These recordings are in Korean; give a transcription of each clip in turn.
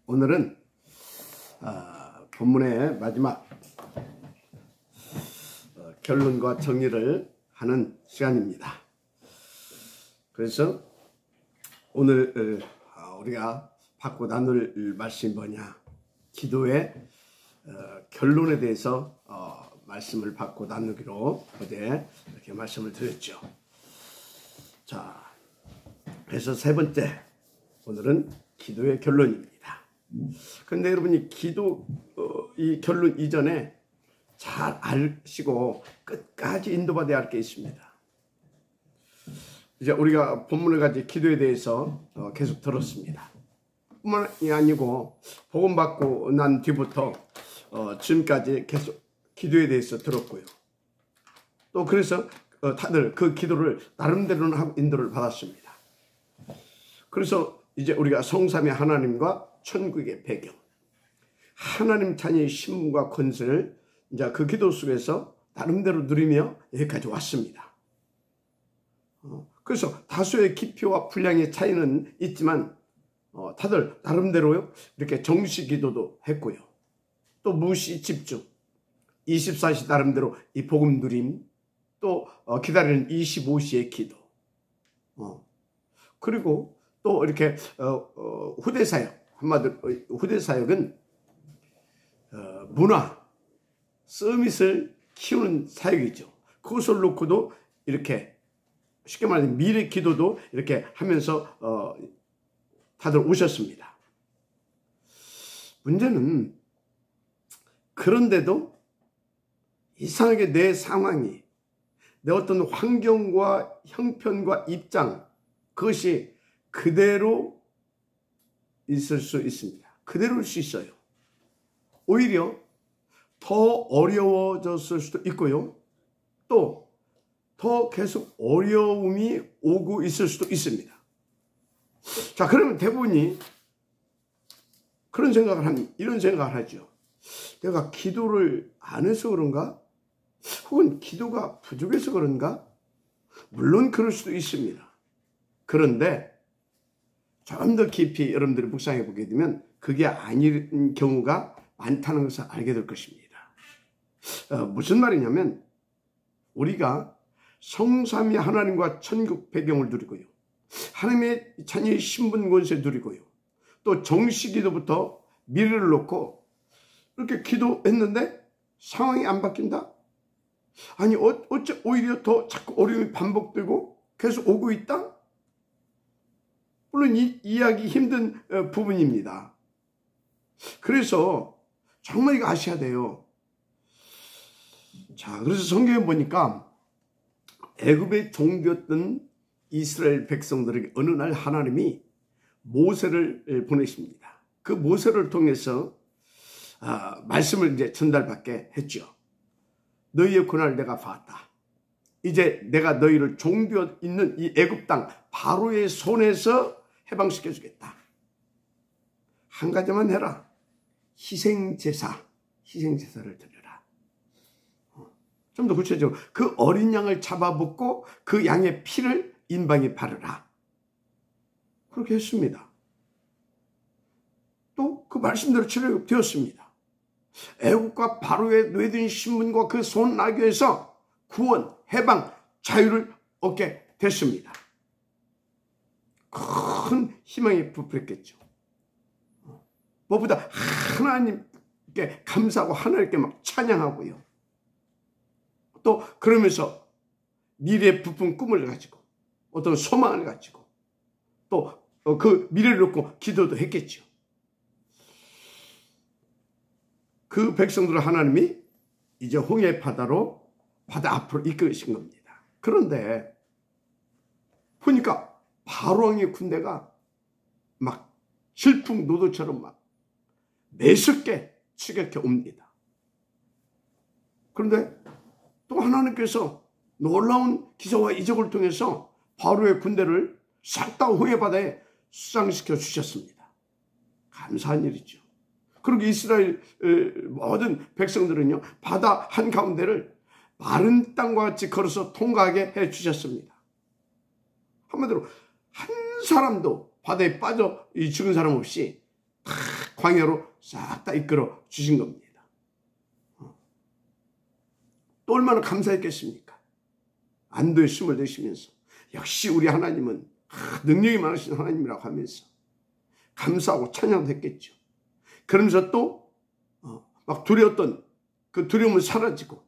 오늘은 본문의 마지막 결론과 정리를 하는 시간입니다. 그래서 오늘 우리가 받고 나눌 말씀이 뭐냐? 기도의 결론에 대해서 말씀을 받고 나누기로 어제 이렇게 말씀을 드렸죠. 자, 그래서 세 번째, 오늘은 기도의 결론입니다. 그런데 여러분이 기도 이 결론 이전에 잘 아시고 끝까지 인도받아야 할 게 있습니다. 이제 우리가 본문을 가지고 기도에 대해서 계속 들었습니다. 뿐만이 아니고 복음 받고 난 뒤부터 지금까지 계속 기도에 대해서 들었고요. 또 그래서 다들 그 기도를 나름대로는 하고 인도를 받았습니다. 그래서 이제 우리가 성삼위 하나님과 천국의 배경, 하나님 자녀의 신분과 권세를 이제 그 기도 속에서 나름대로 누리며 여기까지 왔습니다. 그래서 다소의 깊이와 분량의 차이는 있지만 다들 나름대로 이렇게 정시 기도도 했고요. 또 무시 집중, 24시 나름대로 이 복음 누림, 또 기다리는 25시의 기도, 그리고 또 이렇게 후대사역, 한마디로 후대사역은 문화, 서밋을 키우는 사역이죠. 그것을 놓고도 이렇게 쉽게 말하면 미래 기도도 이렇게 하면서 다들 오셨습니다. 문제는 그런데도 이상하게 내 상황이, 내 어떤 환경과 형편과 입장, 그것이 그대로 있을 수 있습니다. 그대로일 수 있어요. 오히려 더 어려워졌을 수도 있고요. 또 더 계속 어려움이 오고 있을 수도 있습니다. 자, 그러면 대부분이 그런 생각을 이런 생각을 하죠. 내가 기도를 안 해서 그런가? 혹은 기도가 부족해서 그런가? 물론 그럴 수도 있습니다. 그런데 좀 더 깊이 여러분들이 묵상해 보게 되면 그게 아닌 경우가 많다는 것을 알게 될 것입니다. 무슨 말이냐면 우리가 성삼위 하나님과 천국 배경을 누리고요, 하나님의 자녀의 신분 권세 누리고요, 또 정시기도부터 미래를 놓고 이렇게 기도했는데 상황이 안 바뀐다? 아니 어째 오히려 더 자꾸 어려움이 반복되고 계속 오고 있다? 물론 이 이해하기 힘든 부분입니다. 그래서 정말 이거 아셔야 돼요. 자, 그래서 성경에 보니까 애굽의 종되었던 이스라엘 백성들에게 어느 날 하나님이 모세를 보내십니다. 그 모세를 통해서 말씀을 이제 전달받게 했죠. 너희의 고난을 내가 봤다. 이제 내가 너희를 종되어 있는 이 애굽 땅 바로의 손에서 해방시켜 주겠다. 한 가지만 해라. 희생제사를 드려라. 좀 더 구체적으로 그 어린 양을 잡아먹고 그 양의 피를 인방에 바르라. 그렇게 했습니다. 또 그 말씀대로 되었습니다. 애국과 바로의 뇌든 신분과 그 손나귀에서 구원, 해방, 자유를 얻게 됐습니다. 큰 희망이 부풀었겠죠. 무엇보다 하나님께 감사하고 하나님께 막 찬양하고요. 또 그러면서 미래의 부푼 꿈을 가지고 어떤 소망을 가지고 또 그 미래를 놓고 기도도 했겠죠. 그 백성들을 하나님이 이제 홍해 바다로 바다 앞으로 이끌으신 겁니다. 그런데 보니까 바로왕의 군대가 막 질풍노도처럼 막 매섭게 추격해 옵니다. 그런데 또 하나님께서 놀라운 기사와 이적을 통해서 바로의 군대를 싹 다 홍해 바다에 수상시켜 주셨습니다. 감사한 일이죠. 그리고 이스라엘 모든 백성들은요, 바다 한가운데를 마른 땅과 같이 걸어서 통과하게 해 주셨습니다. 한마디로 한 사람도 바다에 빠져 죽은 사람 없이 다 광야로 싹 다 이끌어 주신 겁니다. 또 얼마나 감사했겠습니까? 안도의 숨을 내쉬면서 역시 우리 하나님은 능력이 많으신 하나님이라고 하면서 감사하고 찬양도 했겠죠. 그러면서 또 막 두려웠던 그 두려움은 사라지고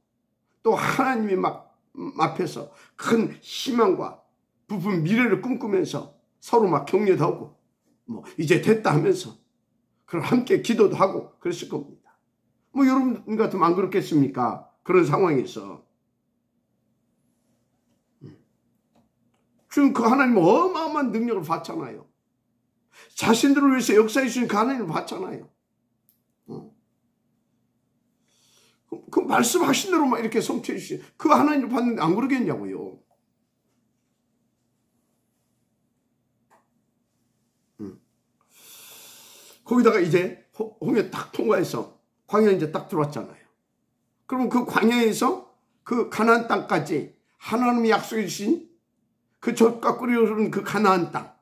또 하나님이 막 앞에서 큰 희망과 부푼 미래를 꿈꾸면서 서로 막 격려도 하고 뭐 이제 됐다 하면서 그럼 함께 기도도 하고 그랬을 겁니다. 뭐 여러분 같으면 안 그렇겠습니까? 그런 상황에서 지금 그 하나님은 어마어마한 능력을 받잖아요. 자신들을 위해서 역사해 주신 그 하나님을 받잖아요. 그 말씀하신 대로만 이렇게 성취해 주신 그 하나님을 받는데 안 그러겠냐고요. 거기다가 이제 홍해 딱 통과해서 광야 이제 딱 들어왔잖아요. 그러면 그 광야에서 그 가나안 땅까지 하나님이 약속해 주신 그 젖과 꿀이 흐르는 그 가나안 땅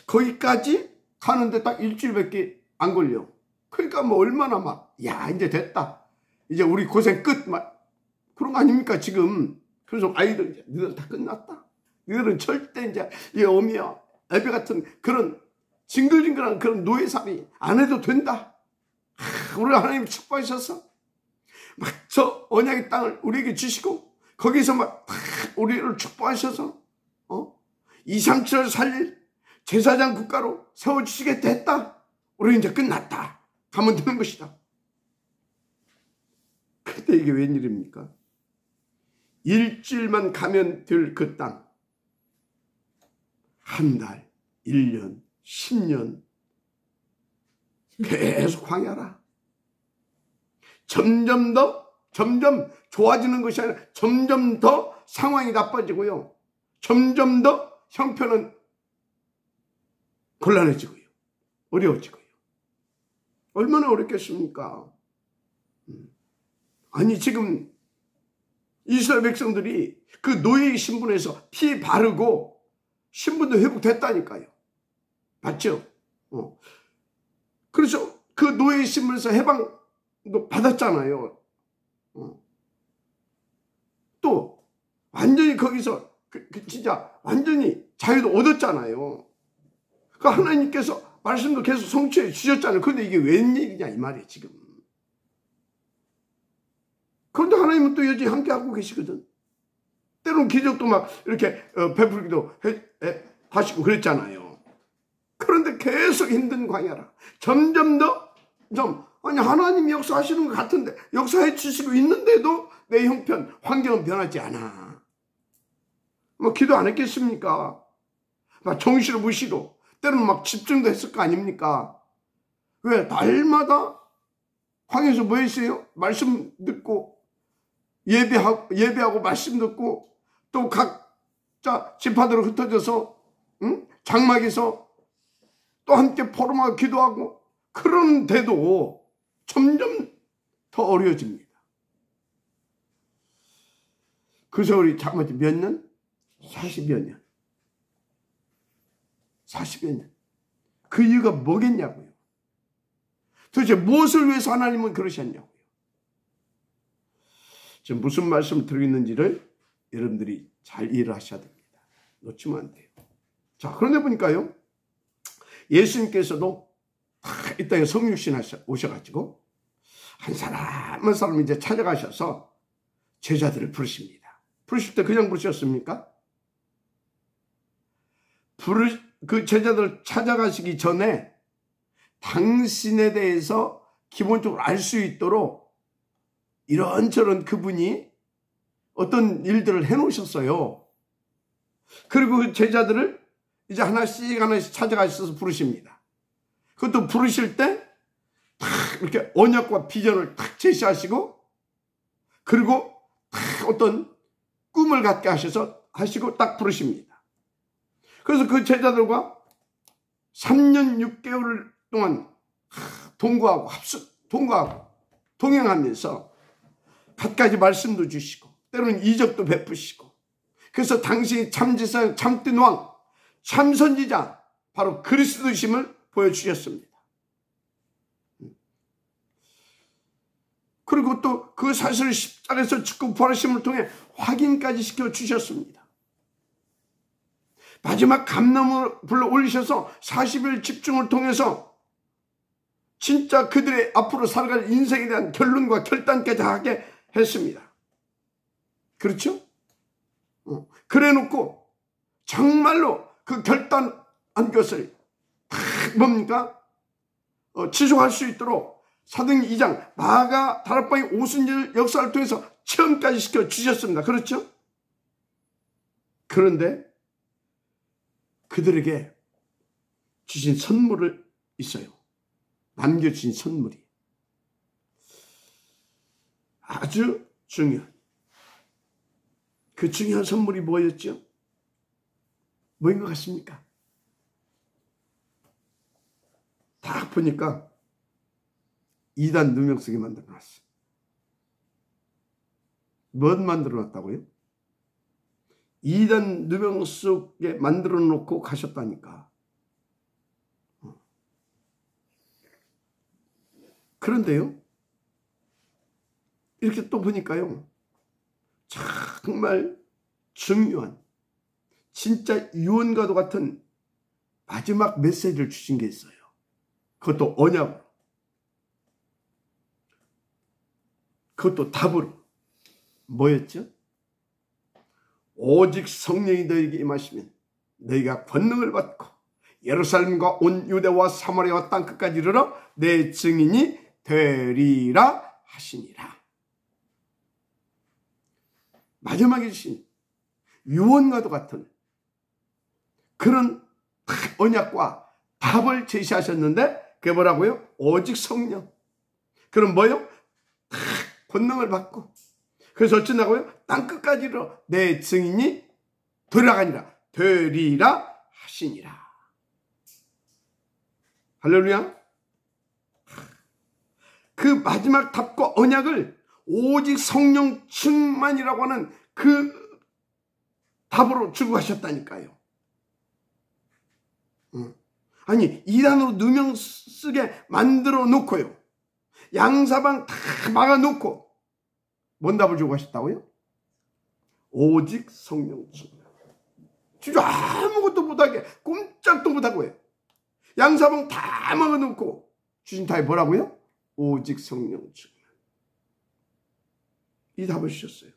거기까지 가는데 딱 일주일밖에 안 걸려. 그러니까 뭐 얼마나 막 야 이제 됐다. 이제 우리 고생 끝 막 그런 거 아닙니까 지금. 그래서 아이들 이제 너희들 다 끝났다. 너희들은 절대 이제 이 어미야 애비 같은 그런 징글징글한 그런 노예살이 안 해도 된다. 우리 하나님 축복하셔서 막 저 언약의 땅을 우리에게 주시고 거기서 막 우리를 축복하셔서 2, 3층을 살릴 제사장 국가로 세워주시겠다 했다. 우리 이제 끝났다. 가면 되는 것이다. 근데 이게 웬일입니까? 일주일만 가면 될 그 땅. 한 달, 1년, 10년 계속 광야라. 점점 좋아지는 것이 아니라 점점 더 상황이 나빠지고요. 점점 더 형편은 곤란해지고요. 어려워지고요. 얼마나 어렵겠습니까? 아니 지금 이스라엘 백성들이 그 노예의 신분에서 피 바르고 신분도 회복됐다니까요. 맞죠? 그래서 그 노예의 신분에서 해방도 받았잖아요. 또 완전히 거기서 진짜 완전히 자유도 얻었잖아요. 그 하나님께서 말씀도 계속 성취해 주셨잖아요. 그런데 이게 웬일이냐 이 말이에요 지금. 그런데 하나님은 또 여전히 함께하고 계시거든. 때로는 기적도 막 이렇게 베풀기도 하시고 그랬잖아요. 그런데 계속 힘든 광야라. 점점 더 아니 하나님이 역사하시는 것 같은데 역사해 주시고 있는데도 내 형편 환경은 변하지 않아. 뭐 기도 안 했겠습니까? 막 정시로 무시로 때로는 막 집중도 했을 거 아닙니까? 왜? 날마다 광야에서 뭐 했어요? 말씀 듣고 예배하고 말씀 듣고 또 각자 지파대로 흩어져서 장막에서 또 함께 포럼하고 기도하고 그런데도 점점 더 어려워집니다. 그 세월이 잠깐만 몇 년? 40여 년. 40여 년. 그 이유가 뭐겠냐고요. 도대체 무엇을 위해서 하나님은 그러셨냐고요. 지금 무슨 말씀을 드리고 있는지를 여러분들이 잘 이해를 하셔야 됩니다. 놓치면 안 돼요. 자, 그런데 보니까요. 예수님께서도 이 땅에 성육신 오셔가지고 한 사람 이제 찾아가셔서 제자들을 부르십니다. 부르실 때 그냥 부르셨습니까? 그 제자들 찾아가시기 전에 당신에 대해서 기본적으로 알 수 있도록 이런저런 그분이 어떤 일들을 해놓으셨어요. 그리고 그 제자들을 이제 하나씩 찾아가셔서 부르십니다. 그것도 부르실 때 탁 이렇게 언약과 비전을 탁 제시하시고 그리고 탁 어떤 꿈을 갖게 하시고 딱 부르십니다. 그래서 그 제자들과 3년 6개월 동안 동거하고 동행하면서 갖가지 말씀도 주시고 때로는 이적도 베푸시고 그래서 당신이 참지사 참된 왕 참선지자 바로 그리스도심을 보여주셨습니다. 그리고 또 그 사실을 십자가에서 죽고 부활하심을 통해 확인까지 시켜주셨습니다. 마지막 감람을 불러 올리셔서 40일 집중을 통해서 진짜 그들의 앞으로 살아갈 인생에 대한 결론과 결단까지 하게 했습니다. 그렇죠? 그래 놓고 정말로 그 결단한 것을 다 뭡니까? 지속할 수 있도록 사도행전 2장 마가 다락방의 오순절 역사를 통해서 체험까지 시켜주셨습니다. 그렇죠? 그런데 그들에게 주신 선물을 있어요. 남겨주신 선물이 아주 중요한, 그 중요한 선물이 뭐였죠? 뭐인 것 같습니까? 딱 보니까 2단 누명 쓰게 만들어놨어요. 뭘 만들어놨다고요? 2단 누명 속에 만들어 놓고 가셨다니까. 그런데요, 이렇게 또 보니까요, 정말 중요한, 진짜 유언과도 같은 마지막 메시지를 주신 게 있어요. 그것도 언약으로, 그것도 답으로. 뭐였죠? 오직 성령이 너희에게 임하시면 너희가 권능을 받고 예루살렘과 온 유대와 사마리아와 땅끝까지 이르러 내 증인이 되리라 하시니라. 마지막에 주신 유언과도 같은 그런 언약과 답을 제시하셨는데, 그게 뭐라고요? 오직 성령. 그럼 뭐요? 권능을 받고, 그래서 어쩐다고요? 땅끝까지 이르러 내 증인이 되리라 하시니라. 할렐루야. 그 마지막 답과 언약을 오직 성령 충만이라고 하는 그 답으로 주고 가셨다니까요. 아니, 2단으로 누명 쓰게 만들어 놓고요, 양사방 다 막아 놓고 뭔 답을 주고 가셨다고요? 오직 성령 충만. 진짜 아무것도 못하게, 꼼짝도 못하고요, 양사방 다 막아 놓고 주신 답이 뭐라고요? 오직 성령 충만. 이 답을 주셨어요.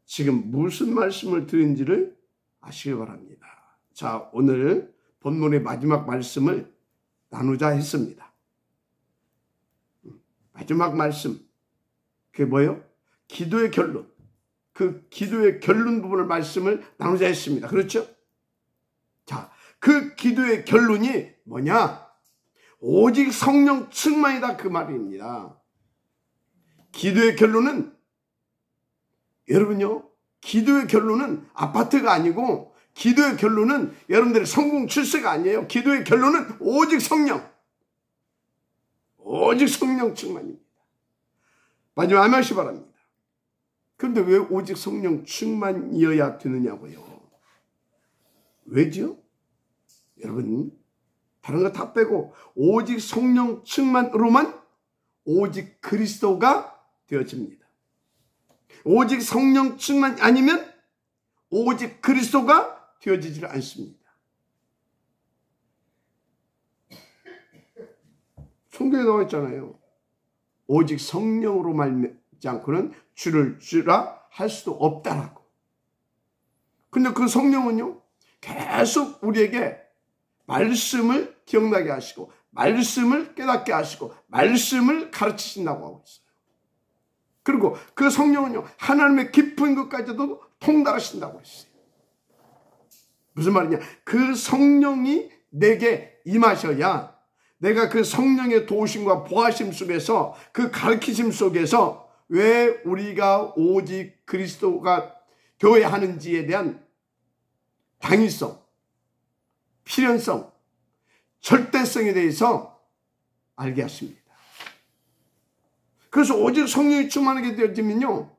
지금 무슨 말씀을 드린지를 아시기 바랍니다. 자, 오늘 본문의 마지막 말씀을 나누자 했습니다. 마지막 말씀, 그게 뭐예요? 기도의 결론. 그 기도의 결론 부분을 말씀을 나누자 했습니다. 그렇죠? 자, 그 기도의 결론이 뭐냐? 오직 성령 충만이다, 그 말입니다. 기도의 결론은, 여러분요, 기도의 결론은 아파트가 아니고, 기도의 결론은 여러분들의 성공 출세가 아니에요. 기도의 결론은 오직 성령. 오직 성령 충만입니다. 마지막 아멘하시 바랍니다. 그런데 왜 오직 성령 충만이어야 되느냐고요? 왜죠? 여러분, 다른 거 다 빼고 오직 성령 충만으로만 오직 그리스도가 되어집니다. 오직 성령 충만 아니면 오직 그리스도가 되어지질 않습니다. 성경에 나와 있잖아요. 오직 성령으로 말미암지 않고는 주를 주라 할 수도 없다라고. 근데 그 성령은요, 계속 우리에게 말씀을 기억나게 하시고, 말씀을 깨닫게 하시고, 말씀을 가르치신다고 하고 있어요. 그리고 그 성령은요, 하나님의 깊은 것까지도 통달하신다고 했어요. 무슨 말이냐? 그 성령이 내게 임하셔야 내가 그 성령의 도우심과 보하심 속에서, 그 가르치심 속에서 왜 우리가 오직 그리스도가 되어야 하는지에 대한 당위성, 필연성, 절대성에 대해서 알게 하십니다. 그래서 오직 성령이 충만하게 되어지면요,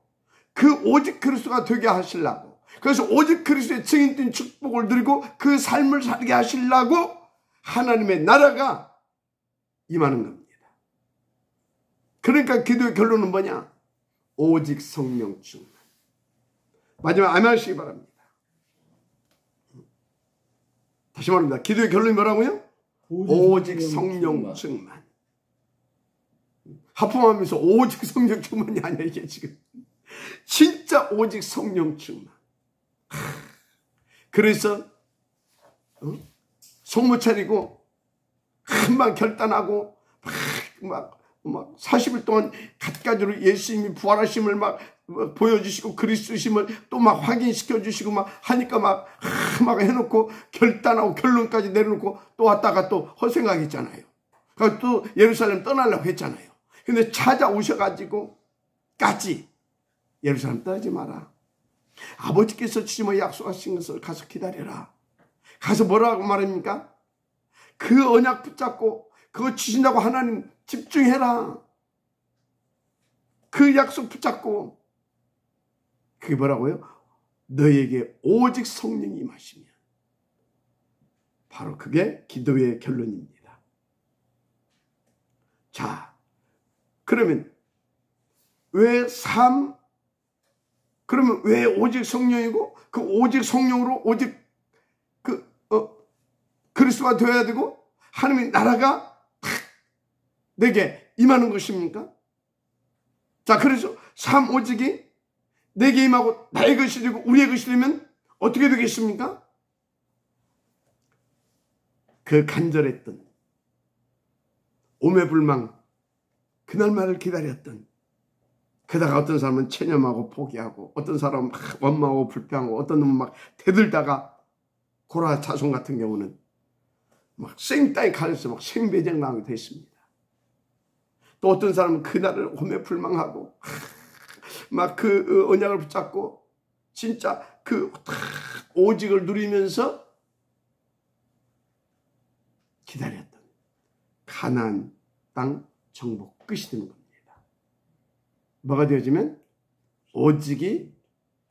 그 오직 그리스도가 되게 하시려고, 그래서 오직 그리스도의 증인된 축복을 누리고 그 삶을 살게 하시려고 하나님의 나라가 임하는 겁니다. 그러니까 기도의 결론은 뭐냐? 오직 성령 충만. 마지막 아멘하시기 바랍니다. 다시 말합니다. 기도의 결론이 뭐라고요? 오직 성령 충만. 하품하면서 오직 성령 충만이 아니야 이게 지금. 진짜 오직 성령 충만. 그래서 속못 차리고 금방 결단하고 막 40일 동안 갖가지로 예수님이 부활하심을 막 보여주시고 그리스도심을 또 막 확인시켜 주시고 막 하니까 막 해놓고 결단하고 결론까지 내려놓고 또 왔다가 또 허생하겠잖아요. 그러니까 또 예루살렘 떠나려고 했잖아요. 근데 찾아오셔가지고 까지 예루살렘 떠나지 마라. 아버지께서 주시면 약속하신 것을 가서 기다려라. 가서 뭐라고 말합니까? 그 언약 붙잡고 그거 주신다고 하나님 집중해라. 그 약속 붙잡고. 그게 뭐라고요? 너에게 오직 성령이 임하시면. 바로 그게 기도의 결론입니다. 자, 그러면 그러면 왜 오직 성령이고 그 오직 성령으로 오직 그리스도가 되어야 되고 하나님의 나라가 내게 임하는 것입니까? 자, 그래서 삶 오직이 내게 임하고 나의 것이 되고 우리의 것이 되면 어떻게 되겠습니까? 그 간절했던 오매불망 그날만을 기다렸던, 그러다가 어떤 사람은 체념하고 포기하고 어떤 사람은 막 원망하고 불평하고 어떤 놈은 막 대들다가 고라 자손 같은 경우는 막 생땅에 가려서 막 생배정 당하게 됐습니다. 또 어떤 사람은 그날을 오매불망하고 막 그 언약을 붙잡고 진짜 그 오직을 누리면서 기다렸던 가나안 땅 정복 끝이 되는 겁니다. 뭐가 되어지면 오직이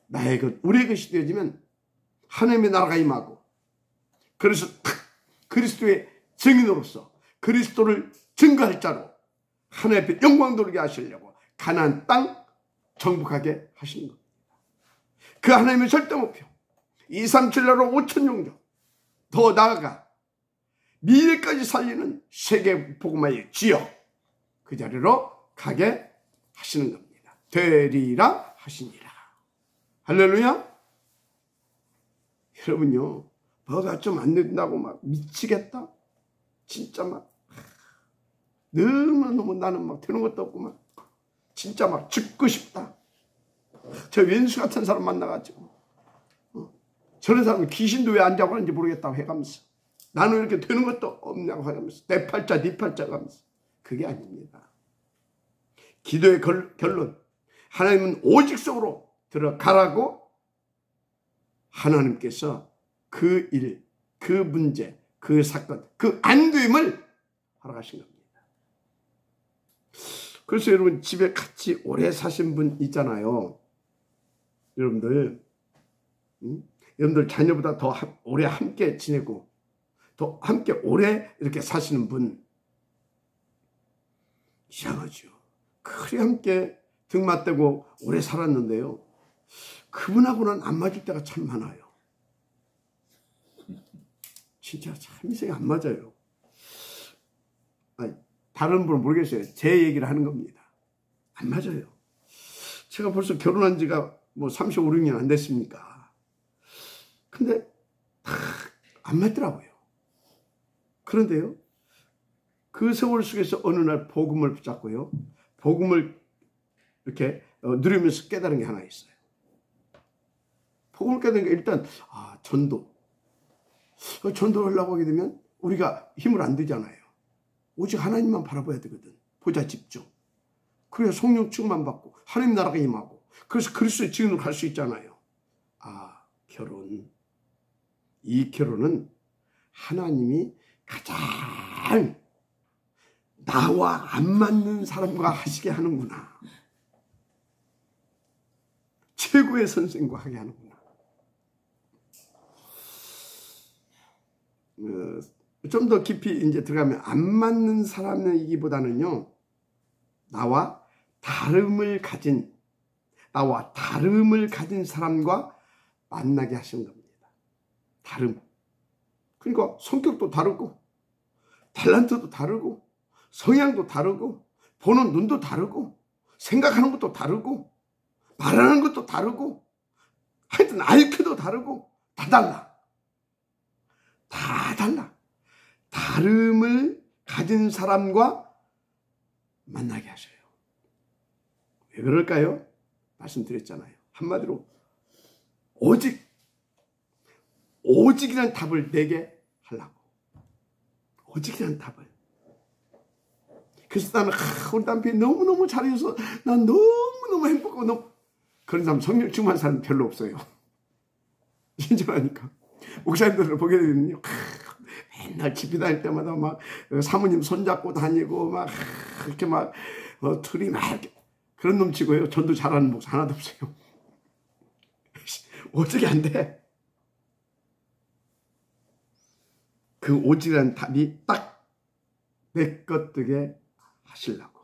나의 것, 우리의 것이 되어지면 하나님의 나라가 임하고, 그래서 그리스도의 증인으로서 그리스도를 증거할 자로 하나님 앞에 영광 돌리게 하시려고 가나안 땅 정복하게 하시는 겁니다. 그 하나님의 절대 목표 237나라 5천 영족, 더 나아가 미래까지 살리는 세계 복음화의 지역, 그 자리로 가게 하시는 겁니다. 되리라 하시니라. 할렐루야. 여러분요, 뭐가 좀 안 된다고 막 미치겠다, 진짜 막 너무너무 나는 막 되는 것도 없고 막 진짜 막 죽고 싶다. 저 왼수 같은 사람 만나가지고 저런 사람은 귀신도 왜 안 잡아는지 모르겠다고 해가면서 나는 이렇게 되는 것도 없냐고 하면서 내 팔자 네 팔자 가면서, 그게 아닙니다. 기도의 결론, 하나님은 오직 속으로 들어가라고 하나님께서 그 일, 그 문제, 그 사건, 그 안됨을 하러 가신 겁니다. 그래서 여러분 집에 같이 오래 사신 분 있잖아요. 여러분들 자녀보다 더 오래 함께 지내고 더 함께 오래 이렇게 사시는 분, 이상하죠. 그리 함께 등 맞대고 오래 살았는데요, 그분하고는 안 맞을 때가 참 많아요. 진짜 참 인생이 안 맞아요. 아니, 다른 분은 모르겠어요. 제 얘기를 하는 겁니다. 안 맞아요. 제가 벌써 결혼한 지가 뭐 35, 6년 안 됐습니까? 근데 안 맞더라고요. 그런데요, 그 세월 속에서 어느 날 복음을 붙잡고요, 복음을 이렇게 누리면서 깨달은 게 하나 있어요. 복음을 깨달은 게 일단 전도를 하려고 하게 되면 우리가 힘을 안 들잖아요. 오직 하나님만 바라봐야 되거든. 보자 집중. 그래야 성령 충만 받고 하나님 나라가 임하고, 그래서 그리스도의 증인으로 갈 수 있잖아요. 결혼. 이 결혼은 하나님이 가장 나와 안 맞는 사람과 하시게 하는구나. 최고의 선생과 하게 하는구나. 좀 더 깊이 이제 들어가면 안 맞는 사람이기보다는요, 나와 다름을 가진 사람과 만나게 하신 겁니다. 다름. 그러니까 성격도 다르고 탤런트도 다르고 성향도 다르고 보는 눈도 다르고 생각하는 것도 다르고 말하는 것도 다르고 하여튼 IQ도 다르고 다 달라. 다 달라. 다름을 가진 사람과 만나게 하셔요. 왜 그럴까요? 말씀드렸잖아요. 한마디로 오직이라는 답을 내게 하려고. 오직이라는 답을. 그래서 나는 우리 남편이 너무너무 잘해줘서 난 너무너무 행복하고 그런 사람, 성령 충만한 사람 별로 없어요. 인정하니까. 목사님들을 보게 되면요, 맨날 집에 다닐 때마다 막 사모님 손잡고 다니고 막 이렇게 막 둘이 막 이렇게 그런 놈 치고요. 전도 잘하는 목사 하나도 없어요. 오직이 안 돼. 그 오직이라는 답이 딱 내 것 되게 하시려고.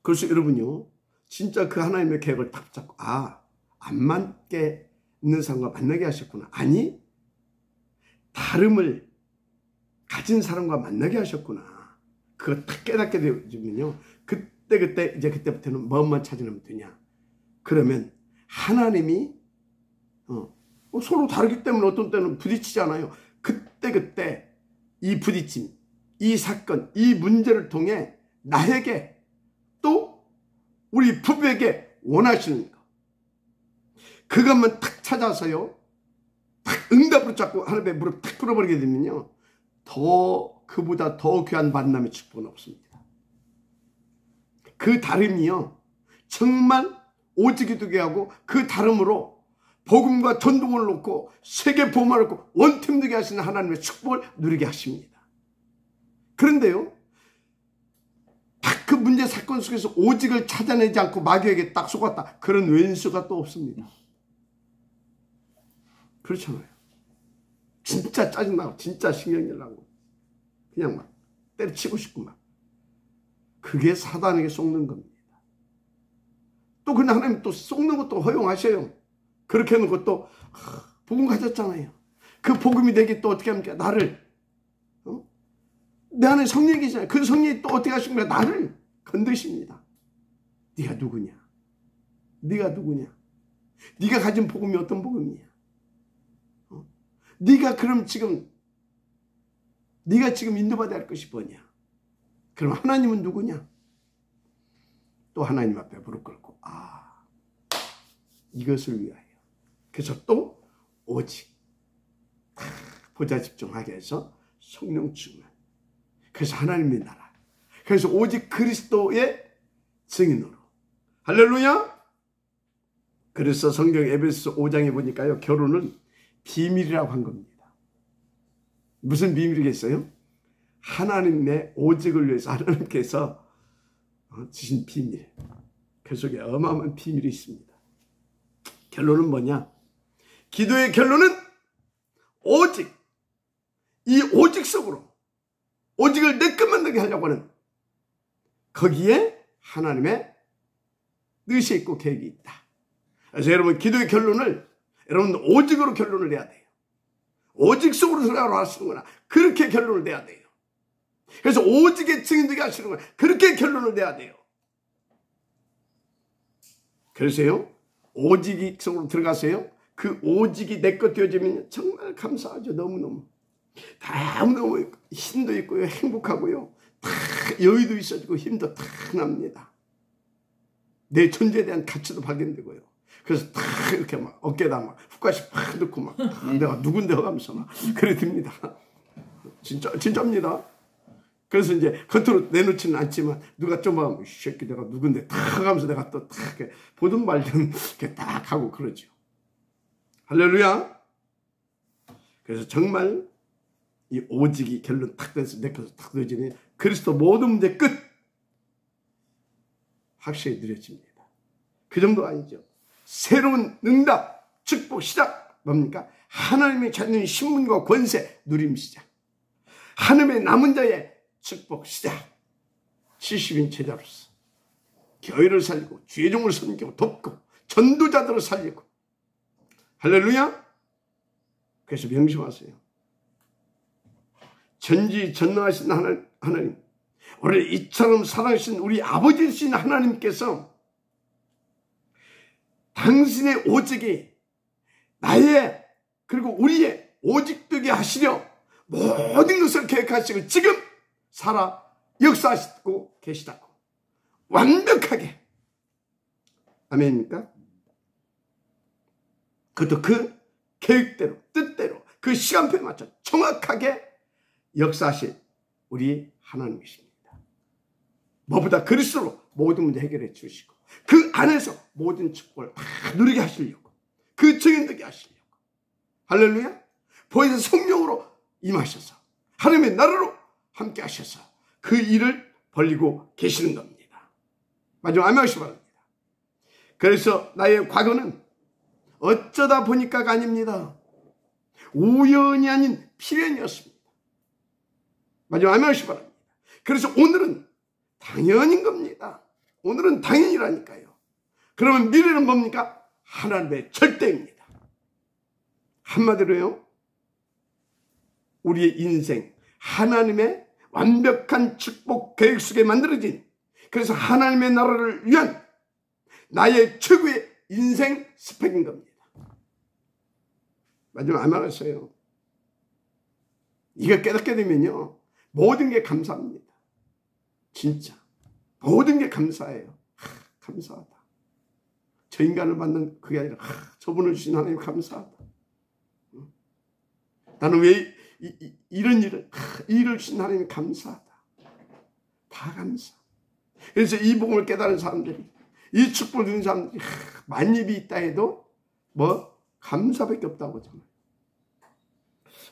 그래서 여러분요, 진짜 그 하나님의 계획을 딱 잡고, 안 맞게 있는 사람과 만나게 하셨구나. 아니, 다름을 가진 사람과 만나게 하셨구나. 그거 딱 깨닫게 되면요, 그때부터는 뭐만 찾으면 되냐. 그러면 하나님이 서로 다르기 때문에 어떤 때는 부딪히잖아요. 그때 이 부딪힘, 이 사건, 이 문제를 통해 나에게 또 우리 부부에게 원하시는 거, 그것만 탁 찾아서요, 탁 응답으로 잡고 하나님의 무릎 탁 풀어버리게 되면요, 그보다 더 귀한 만남의 축복은 없습니다. 그 다름이요, 정말 오직이 되게 하고 그 다름으로 복음과 전동을 놓고 세계 복음을 놓고 원팀 되게 하시는 하나님의 축복을 누리게 하십니다. 그런데요, 딱 그 문제 사건 속에서 오직을 찾아내지 않고 마귀에게 딱 속았다. 그런 왼수가 또 없습니다. 그렇잖아요. 진짜 짜증나고 진짜 신경질 나고 그냥 막 때려치고 싶고 막. 그게 사단에게 속는 겁니다. 또 그냥 하나님 또 속는 것도 허용하셔요. 그렇게 하는 것도 복음 가졌잖아요. 그 복음이 내게 또 어떻게 합니까? 나를 내 안에 성령이 계시잖아요. 그 성령이 또 어떻게 하십니까? 나를 건드십니다. 네가 누구냐? 네가 누구냐? 네가 가진 복음이 어떤 복음이야? 네가 지금 인도받아야 할 것이 뭐냐? 그럼 하나님은 누구냐? 또 하나님 앞에 무릎 꿇고 이것을 위하여. 그래서 또 오직 보좌 집중하게 해서 성령 충만. 그래서 하나님의 나라. 그래서 오직 그리스도의 증인으로. 할렐루야. 그래서 성경 에베소 5장에 보니까요, 결혼은 비밀이라고 한 겁니다. 무슨 비밀이겠어요? 하나님의 오직을 위해서 하나님께서 주신 비밀. 그 속에 어마어마한 비밀이 있습니다. 결론은 뭐냐? 기도의 결론은 오직. 이 오직 속으로 오직을 내 것만 되게 하려고 하는, 거기에 하나님의 뜻이 있고 계획이 있다. 그래서 여러분, 기도의 결론을 여러분 오직으로 결론을 내야 돼요. 오직 속으로 들어가라 하시는구나. 그렇게 결론을 내야 돼요. 그래서 오직의 증인되게 하시는구나. 그렇게 결론을 내야 돼요. 그래서요, 오직이 속으로 들어가세요. 그 오직이 내 것 되어지면 정말 감사하죠. 너무너무. 너무너무 힘도 있고요, 행복하고요, 다 여유도 있어지고 힘도 다 납니다. 내 존재에 대한 가치도 발견되고요. 그래서 다 이렇게 막 어깨에다 막 훅가시 팍 넣고 막 내가 누군데 하면서 막 그래 듭니다. 진짜입니다. 그래서 이제 겉으로 내놓지는 않지만 누가 좀 하면 이 새끼 내가 누군데 탁 하면서 내가 또 탁 보든 말든 이렇게 딱 하고 그러죠. 할렐루야. 그래서 정말 이 오직이 결론 탁 돼서 내 것을 탁 되어지면 그리스도 모든 문제 끝. 확실히 누려집니다. 그 정도 아니죠. 새로운 응답, 축복 시작. 뭡니까? 하나님의 자녀의 신분과 권세 누림 시작. 하나님의 남은 자의 축복 시작. 70인 제자로서 교회를 살리고 주의 종을 섬기고 돕고 전도자들을 살리고. 할렐루야. 그래서 명심하세요. 전지전능하신 하나님, 우리를 이처럼 사랑하신 우리 아버지이신 하나님께서 당신의 오직이 나의 그리고 우리의 오직 되게 하시려 모든 것을 계획하시고 지금 살아 역사하시고 계시다고. 완벽하게. 아멘입니까? 그것도 그 계획대로 뜻대로 그 시간표에 맞춰 정확하게 역사하실 우리 하나님이십니다. 무엇보다 그리스도로 모든 문제 해결해 주시고 그 안에서 모든 축복을 다 누리게 하시려고, 그 증인되게 하시려고. 할렐루야. 보혜사 성령으로 임하셔서 하나님의 나라로 함께 하셔서 그 일을 벌리고 계시는 겁니다. 마지막 아멘 하시기 바랍니다. 그래서 나의 과거는 어쩌다 보니까가 아닙니다. 우연이 아닌 필연이었습니다. 마지막 아멘 하시기 바랍니다. 그래서 오늘은 당연인 겁니다. 오늘은 당연이라니까요. 그러면 미래는 뭡니까? 하나님의 절대입니다. 한마디로요, 우리의 인생 하나님의 완벽한 축복 계획 속에 만들어진, 그래서 하나님의 나라를 위한 나의 최고의 인생 스펙인 겁니다. 마지막 아멘 하세요. 이거 깨닫게 되면요, 모든 게 감사합니다. 진짜 모든 게 감사해요. 감사하다. 저 인간을 만든 그게 아니라 저분을 주신 하나님 감사하다. 나는 왜 이런 일을 주신 하나님 감사하다. 다 감사. 그래서 이 복음을 깨달은 사람들이, 이 축복을 누린 사람들이 만입이 있다 해도 뭐 감사밖에 없다고. 정말.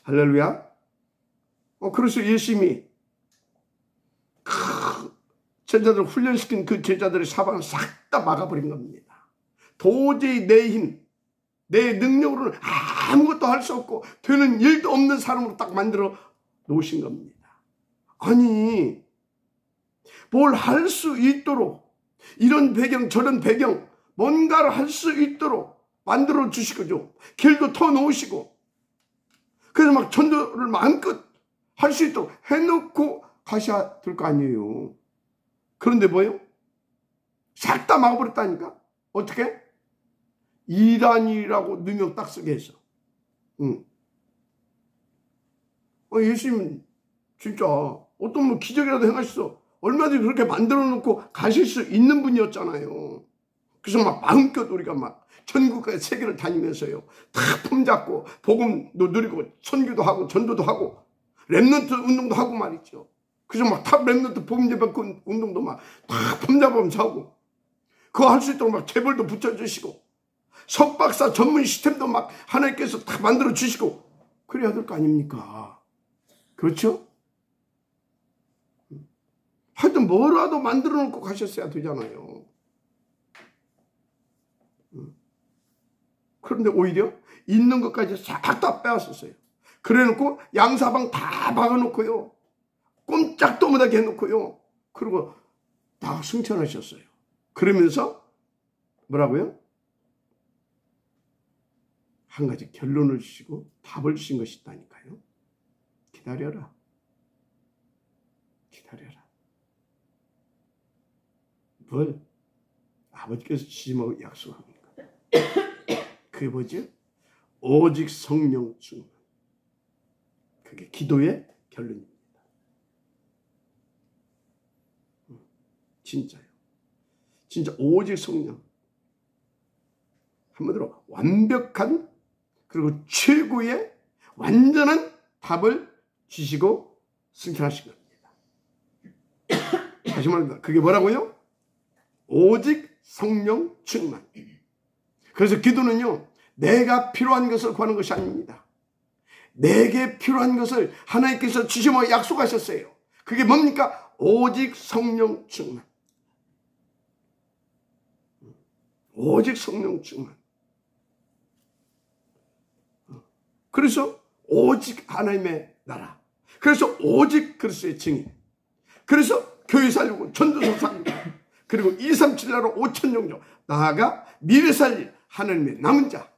할렐루야. 그래서 예수님이 제자들을 훈련시킨 그 제자들의 사방을 싹 다 막아버린 겁니다. 도저히 내 힘, 내 능력으로는 아무것도 할 수 없고 되는 일도 없는 사람으로 딱 만들어 놓으신 겁니다. 아니, 뭘 할 수 있도록 이런 배경 저런 배경 뭔가를 할 수 있도록 만들어 주시고죠. 길도 터 놓으시고 그래서 막 전도를 마음껏 할 수 있도록 해놓고 가셔야 될 거 아니에요. 그런데 뭐예요? 싹 다 막아버렸다니까. 어떻게? 이단이라고 누명 딱 쓰게 해서. 예수님 진짜 어떤 뭐 기적이라도 행하셔서 얼마든지 그렇게 만들어 놓고 가실 수 있는 분이었잖아요. 그래서 막 마음껏 우리가 막 전국과 세계를 다니면서요, 다 품잡고 복음도 누리고 선교도 하고 전도도 하고 렘넌트 운동도 하고 말이죠. 그래서 막 탑 렘넌트 복음 예배 운동도 막 다 품잡으면서 하고, 그거 할 수 있도록 막 재벌도 붙여주시고 석박사 전문 시스템도 막 하나님께서 다 만들어 주시고 그래야 될 거 아닙니까? 그렇죠? 하여튼 뭐라도 만들어 놓고 가셨어야 되잖아요. 그런데 오히려 있는 것까지 싹 다 빼앗았어요. 그래 놓고 양사방 다 박아놓고요, 꼼짝도 못하게 해놓고요, 그리고 다 승천하셨어요. 그러면서 뭐라고요? 한 가지 결론을 주시고 답을 주신 것이 있다니까요. 기다려라. 기다려라. 뭘? 아버지께서 주시면 약속합니까? 그게 뭐죠? 오직 성령 충만. 그게 기도의 결론입니다. 진짜요. 진짜 오직 성령. 한마디로 완벽한 그리고 최고의 완전한 답을 주시고 승천하신 겁니다. 다시 말합니다. 그게 뭐라고요? 오직 성령 충만. 그래서 기도는요, 내가 필요한 것을 구하는 것이 아닙니다. 내게 필요한 것을 하나님께서 주시며 약속하셨어요. 그게 뭡니까? 오직 성령 충만. 오직 성령 충만. 그래서 오직 하나님의 나라. 그래서 오직 그리스도의 증인. 그래서 교회 살리고 전도서 살리고 그리고 237나로 5천 종족, 나아가 미래 살릴 하나님의 남은 자,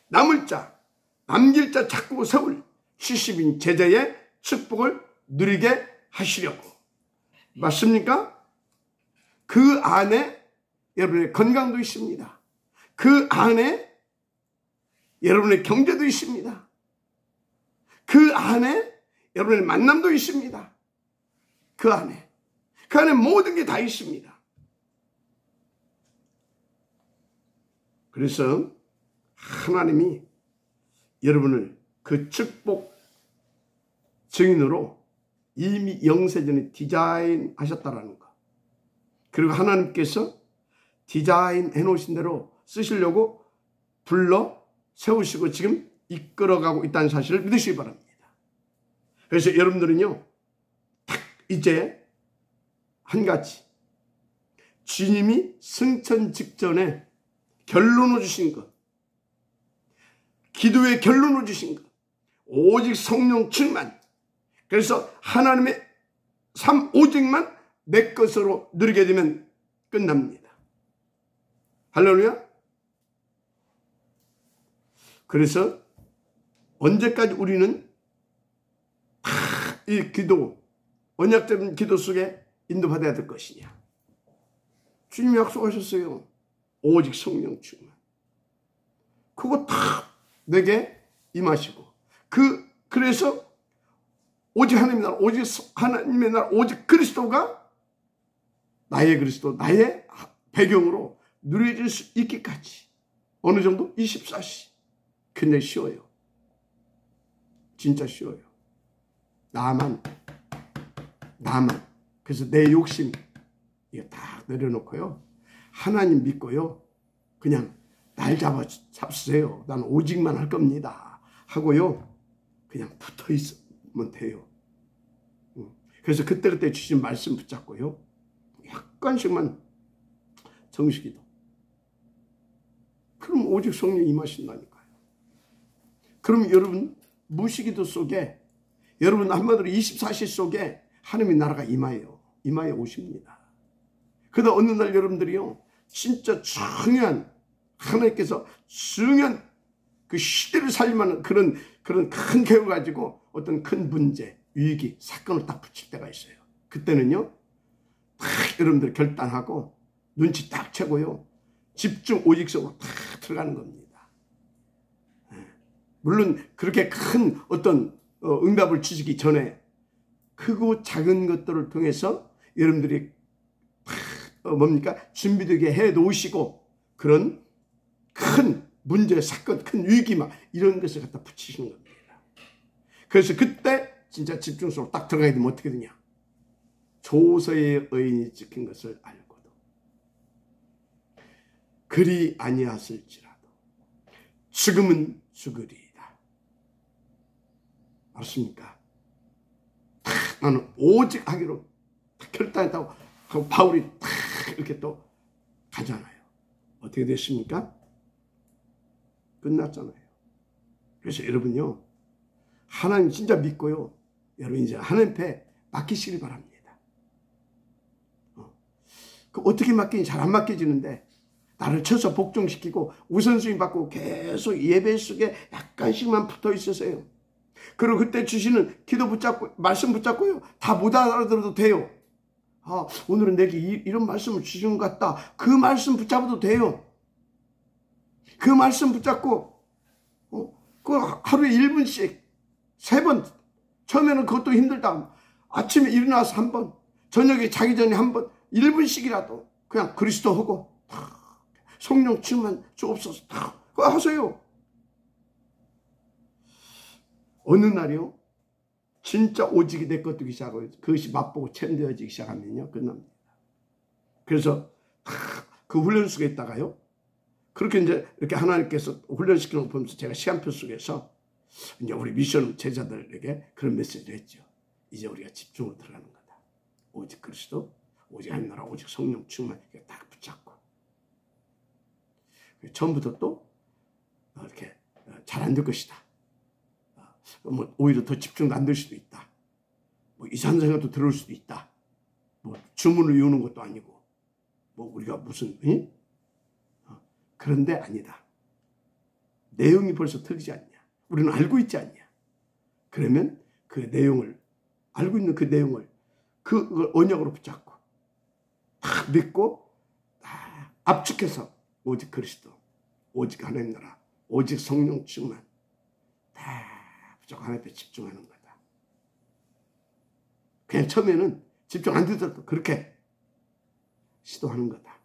남을 자, 남길 자 찾고 세울 70인 제자의 축복을 누리게 하시려고. 맞습니까? 그 안에 여러분의 건강도 있습니다. 그 안에 여러분의 경제도 있습니다. 그 안에 여러분의 만남도 있습니다. 그 안에 모든 게 다 있습니다. 그래서 하나님이 여러분을 그 축복 증인으로 이미 영세전에 디자인하셨다라는 거. 그리고 하나님께서 디자인해 놓으신 대로 쓰시려고 불러 세우시고 지금 이끌어가고 있다는 사실을 믿으시기 바랍니다. 그래서 여러분들은요, 딱 이제 한 가지, 주님이 승천 직전에 결론을 주신 것, 기도의 결론을 주신 것, 오직 성령 충만. 그래서 하나님의 삶 오직만 내 것으로 누리게 되면 끝납니다. 할렐루야. 그래서 언제까지 우리는 이 기도, 언약적인 기도 속에 인도받아야 될 것이냐. 주님이 약속하셨어요. 오직 성령 충만. 그거 다 내게 임하시고, 그래서 오직 하나님의 나라, 오직 하나님의 나라, 오직 그리스도가 나의 그리스도, 나의 배경으로 누려질 수 있기까지 어느 정도? 24시. 굉장히 쉬워요. 진짜 쉬워요. 나만. 그래서 내 욕심 이거 다 내려놓고요. 하나님 믿고요. 그냥 날 잡으세요. 난 오직만 할 겁니다. 하고요. 그냥 붙어 있으면 돼요. 그래서 그때그때 주신 말씀 붙잡고요. 약간씩만 정식기도. 그럼 오직 성령 임하신다니까요. 그럼 여러분 무시기도 속에, 여러분 한마디로 24시 속에 하나님의 나라가 임하여 오십니다. 그러다 어느 날 여러분들이요, 진짜 중요한, 하나님께서 중요한 그 시대를 살림하는 그런 큰 계획을 가지고 어떤 큰 문제, 위기, 사건을 딱 붙일 때가 있어요. 그때는요, 딱 여러분들 결단하고 눈치 딱 채고요, 집중 오직성으로 딱 들어가는 겁니다. 물론 그렇게 큰 어떤 응답을 주시기 전에 크고 작은 것들을 통해서 여러분들이 뭡니까? 준비되게 해 놓으시고 그런 큰 문제, 사건, 큰 위기 막 이런 것을 갖다 붙이시는 겁니다. 그래서 그때 진짜 집중적으로 딱 들어가야 되면 어떻게 되냐? 조서의 의인이 찍힌 것을 알고도 그리 아니하실지라도 죽음은 죽으리이다. 알았습니까? 나는 오직 하기로 결단했다고 하고 바울이 탁 이렇게 또 가잖아요. 어떻게 됐습니까? 끝났잖아요. 그래서 여러분요, 하나님 진짜 믿고요, 여러분 이제 하나님 앞에 맡기시길 바랍니다. 어떻게 맡기니 잘 안 맡겨지는데 나를 쳐서 복종시키고 우선순위 받고 계속 예배 속에 약간씩만 붙어 있으세요. 그리고 그때 주시는 기도 붙잡고 말씀 붙잡고요, 다 못 알아들어도 돼요. 오늘은 내게 이런 말씀을 주시는 것 같다. 그 말씀 붙잡아도 돼요. 그 말씀 붙잡고 그 하루에 1분씩 3번, 처음에는 그것도 힘들다. 아침에 일어나서 한 번, 저녁에 자기 전에 한 번, 1분씩이라도 그냥 그리스도 하고 성령 충만 주옵소서 그거 하세요. 어느 날이요, 진짜 오직이 내 것 되기 시작하고 그것이 맛보고 체험되어지기 시작하면요, 끝납니다. 그래서 그 훈련 속에 있다가요, 그렇게 이제 이렇게 하나님께서 훈련시키는 거 보면서 제가 시간표 속에서 이제 우리 미션 제자들에게 그런 메시지를 했죠. 이제 우리가 집중으로 들어가는 거다. 오직 그리스도, 오직 하나님 나라, 오직 성령 충만 딱 붙잡고. 처음부터 또 이렇게 잘 안 될 것이다. 뭐 오히려 더 집중도 안 될 수도 있다. 뭐 이상한 생각도 들을 수도 있다. 뭐 주문을 외우는 것도 아니고 뭐 우리가 무슨 그런데 아니다. 내용이 벌써 틀리지 않냐. 우리는 알고 있지 않냐. 그러면 그 내용을 알고 있는 그 내용을 그 언약으로 붙잡고 다 믿고 다 압축해서 오직 그리스도, 오직 하나님 나라, 오직 성령 충만 다 무조건 하나님 앞에 집중하는 거다. 그냥 처음에는 집중 안 되더라도 그렇게 시도하는 거다.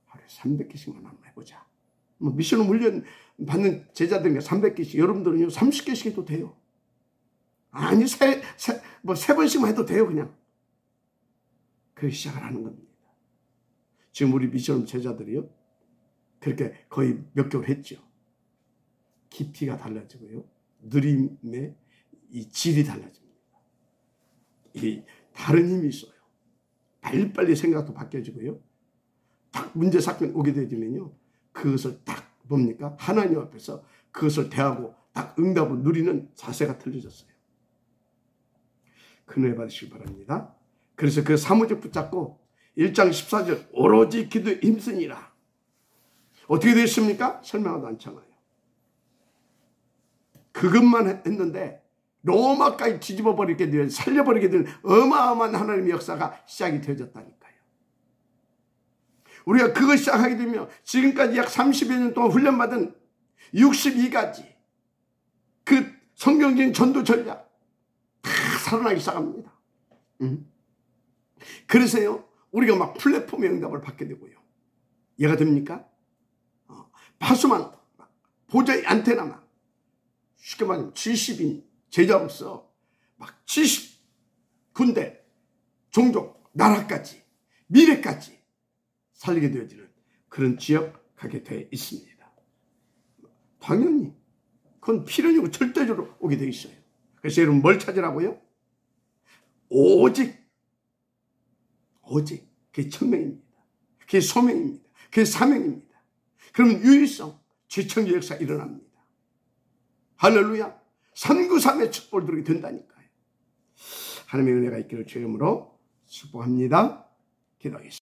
하루에 300개씩만 한번 해보자. 뭐 미션 훈련 받는 제자들이 300개씩, 여러분들은요 30개씩 해도 돼요. 아니 세 번씩만 해도 돼요. 그냥 그 시작을 하는 겁니다. 지금 우리 미션 제자들이요 그렇게 거의 몇 개월 했죠. 깊이가 달라지고요, 누림의 이 질이 달라집니다. 이 다른 힘이 있어요. 빨리빨리 생각도 바뀌어지고요, 딱 문제 사건 오게 되면요 그것을 딱 뭡니까 하나님 앞에서 그것을 대하고 딱 응답을 누리는 자세가 틀려졌어요. 큰은혜 받으시기 바랍니다. 그래서 그 사무직 붙잡고 1장 14절 오로지 기도에 힘쓰니라. 어떻게 됐습니까? 설명하도 않잖아요. 그것만 했는데 로마까지 뒤집어버리게 되는, 살려버리게 되는 어마어마한 하나님의 역사가 시작이 되어졌다니까요. 우리가 그거 시작하게 되면 지금까지 약 30여 년 동안 훈련받은 62가지 그 성경적인 전도 전략 다 살아나기 시작합니다. 그래서요 우리가 막 플랫폼의 응답을 받게 되고요. 이해가 됩니까? 파수만 보좌의 안테나 막 쉽게 말하면 70인 제자로서 막 70군데 종족 나라까지 미래까지 살리게 되어지는 그런 지역 가게 되어 있습니다. 당연히 그건 필연이고 절대적으로 오게 되어 있어요. 그래서 여러분 뭘 찾으라고요? 오직 그게 천명입니다. 그게 소명입니다. 그게 사명입니다. 그러면 유일성, 최청기 역사 일어납니다. 할렐루야. 393의 축복을 누리게 된다니까요. 하나님의 은혜가 있기를 주의 이름으로 축복합니다. 기도하겠습니다.